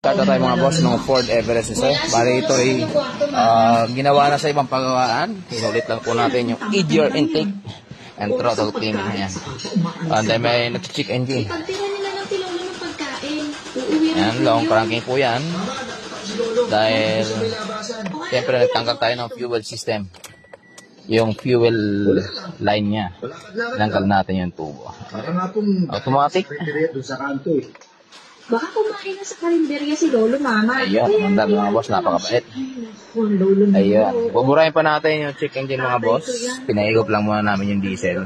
Start na tayo mga boss ng Ford Everest isa. Bali ito ay ginawa na sa ibang pagawaan. Inulit lang po natin yung easier intake and throttle cleaning. Ayan. And then may nag-check engine. Ayan, long cranking po yan. Dahil siyempre nagtanggal tayo ng fuel system. Yung fuel line niya. Tanggal natin yung tubo. Automatic. Baka kumain na sa karinderya si Lolo, Mama. Ayun, ang dami mga boss, napakabait. Ayun, buburahin pa natin yung check engine mga boss. Pinaigop lang muna namin yung diesel.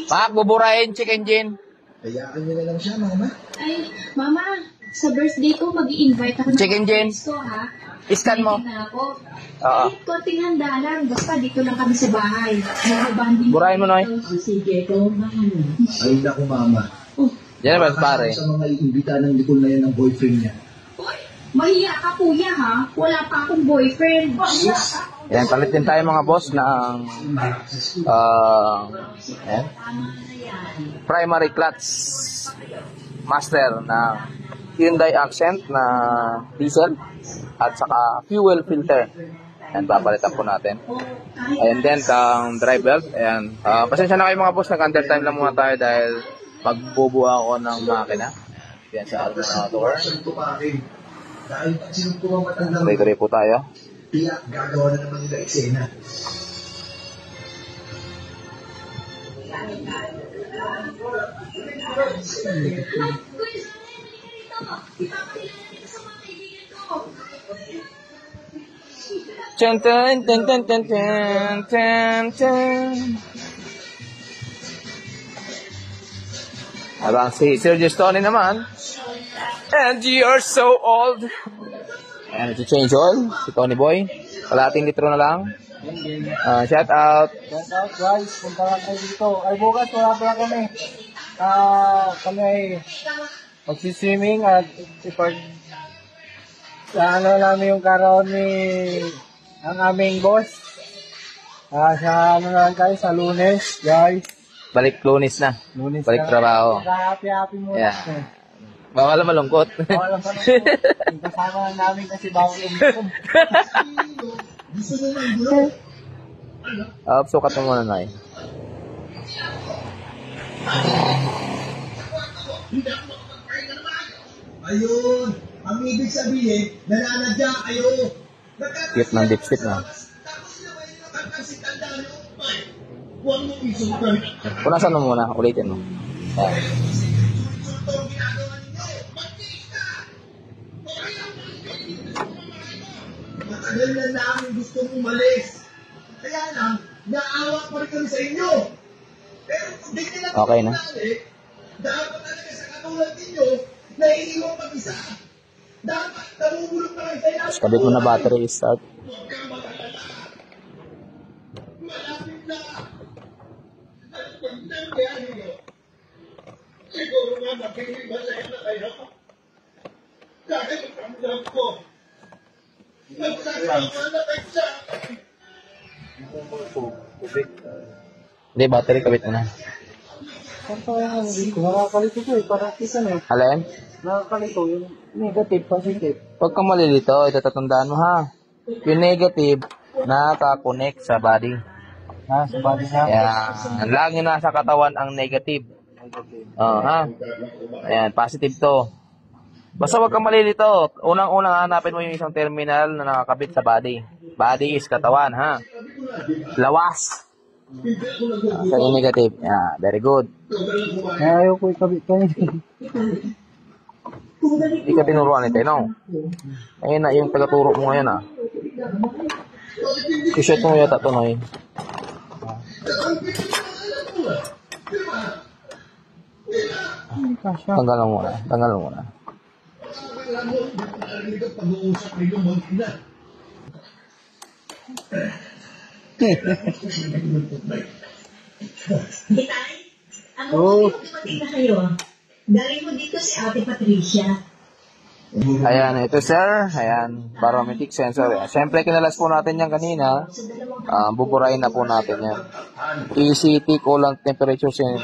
Pak, buburahin check engine. Hayaan nyo na lang siya, Mama. Ay, Mama, sa birthday ko, mag-i-invite ako check engine. Ha? Iskan mo. Oo. Konting handa lang. Basta dito lang kami sa bahay. Burahin mo, Noy. Sige, go. Ay, naku, Mama. Yan naman, pare. Sa mga iimbita ng likod na yan ng boyfriend niya. Uy, mahiya ka, kuya, ha? Wala pa akong boyfriend. Yan, palit din tayo mga boss ng primary clutch master na Hyundai Accent na diesel at saka fuel filter. Ayan, papalitan po natin. Ayan din, ang drive belt. Ayan. Pasensya na kayo mga boss, nag-undertime lang muna tayo dahil magbubuha ako ng makina. Ayan, sa alternator. Tuloy-tuloy po tayo. Tiyak, gagawa na naman nila eksena. Ten ten ten ten ten ten ten ten. Habang si Sergio Stoney naman. And you're so old. And to change oil, si Tony Boy. Kalating litro na lang. Shout out. Shout out guys, punta lang kayo dito. Ay bukas wala pala kami. Kami ay magsiswimming at ipag namin yung karoon ni ang aming boss. Sa lang guys, sa Lunes, guys. Balik Lunes na. Lunes balik na. Trabaho. Happy muna. Yeah. Bawal malungkot. Bawal malungkot. Kasama namin kasi bawal umikom. Sukat mo muna na eh. Ayun, ang ibig sabihin, nananadya kayo. Cute ng dipstick na. Punasan mo muna, ulitin mo. Ayan. Matagal na namin gusto mong umalis. Kaya lang, naawa pa rin kami sa inyo. Pero kung di nila okay na. Dapat talaga sa katulad ninyo, naiiwan mag-isa. Dapat namumulong na kayo sa inyo. Tapos kabit mo na battery start. Huwag kang mag-alala. Malapit na. At pag nangyari nyo, siguro nga magiging masaya na kayo. Dahil ramdam ko, nagsasama na kayo sa akin. Hindi, battery kabit mo na. Nakakalito ko eh, parang kisa na eh. Alin? Nakakalito yung negative, positive. Huwag kang malilito, ito tatandaan mo ha. Yung negative, nakakonect sa body. Sa body na. Yan. Lagi nasa katawan ang negative. Ha? Ayan, positive to. Basta huwag kang malilito. Unang-unang hanapin mo yung isang terminal na nakakabit sa body. Body is katawan, ha? Lawas. Sa yung negative. Yeah, very good. Ayaw ko ikabit ka niya. Hindi ka tinuruan ni Tenong. Ayun na, yung tagaturo mo ngayon, ha? Kushet mo yata ito, Noy. Tanggal mo muna. Tanggal mo muna. Itay, ang dumating na kayo. Galing mo dito si Ate Patricia. Ayan, ito sir. Ayan, barometric sensor. Ayan. Siyempre, kinalas po natin yan kanina. Buburahin na po natin yan. ECT, coolant temperature. Sinabi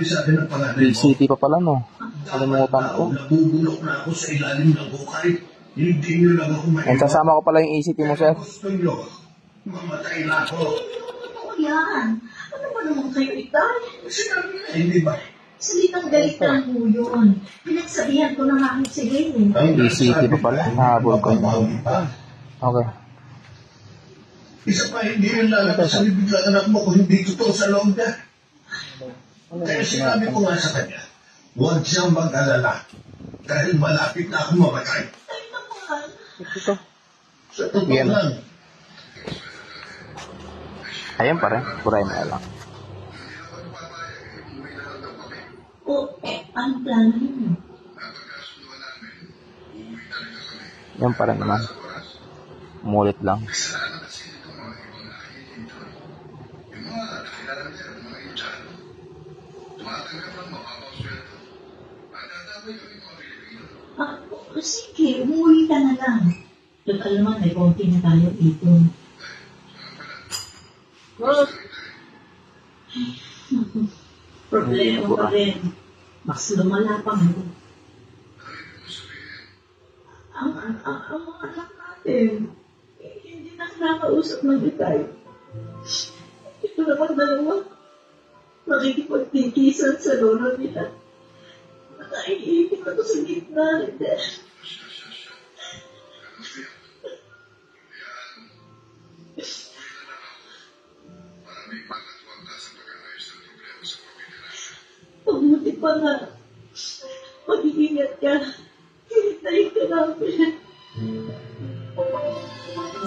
sa akin ng pangalan mo. ECT pa pala, no? Kalimutan ko. Nabubulok na ako sa ilalim ng bukay. Hindi nyo lang ako And sasama ko pala yung ECT mo, sir. Gusto nyo, mamatay na ako. Ano yan? Ano ba naman kayo itay? Sinabi na, hindi ba? Salitang galit lang po yun. Pinagsabihan ko na nga ang sige. ECT pa pala. Habol ko. Okay. Isa pa, hindi yun lalabas sa bibig ng anak mo kung hindi totoo sa loob niya. Kaya sinabi ko nga sa kanya, huwag siyang mag-alala dahil malapit na ako mamatay. Ay naman. Sa totoo Yan. lang, Ayan pa rin. Burahin na lang. O, ang plano ninyo? Yan pa rin naman. Umulit lang. Sige, umuwi ka na lang. Total naman, may konti na tayo dito. Problema pa rin. Mas lumala pa mo. Ang mga anak natin, hindi na nakakausap ng itay. Ito naman dalawa, makikipagtikisan sa lolo nila. Nakaiipit ako sa gitna. Mabuti pa nga. Mag-iingat ka. Hintayin ka namin.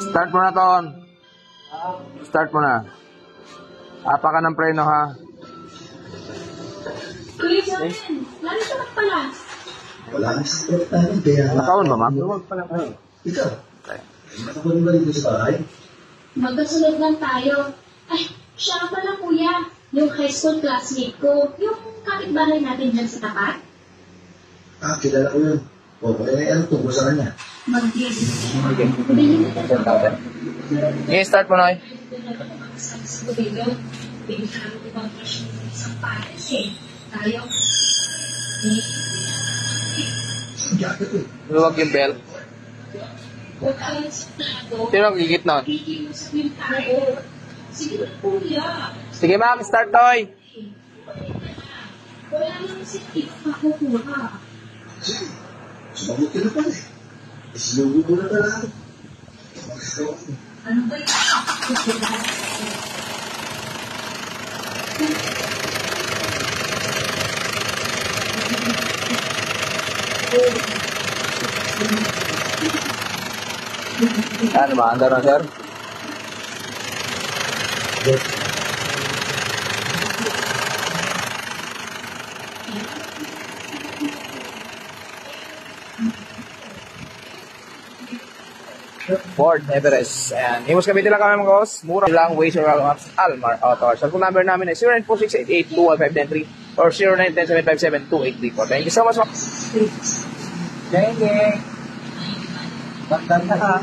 Start mo na, Ton. Start mo na. Apa ka ng preno, ha? Kuya Joven, lalo ka lang pala. wala nang sakit namin. Kaya Nakaon ba, ma'am? ikaw, matapunin ba dito sa bahay? Magkasunod lang tayo. Ay, siya nga pala kuya. Yung high school classmate ko. Yung kapitbahay natin dyan sa tapat. Kilala ko yun. O, kaya ano tungkol sa kanya? Bilhin ka na. Okay, start mo, Noy. Tayo. Jacket eh. Luwag yung bell. Sino ang gigit nun? Sige na kuya. Sige, ma'am. Start, Toy. Wala naman si Kit makukuha. Sumagot ka na pala eh. Isinugo mo na talaga. Ano ba yun? Ano ba? Andar na, sir? Ford Everest. And himos kami lang kami mga boss. Mura lang, ways or apps, Almar Auto. So, kung number namin ay 0946882153 or 0910757283. Thank you so much. Geng, geng. Bagdan na ha.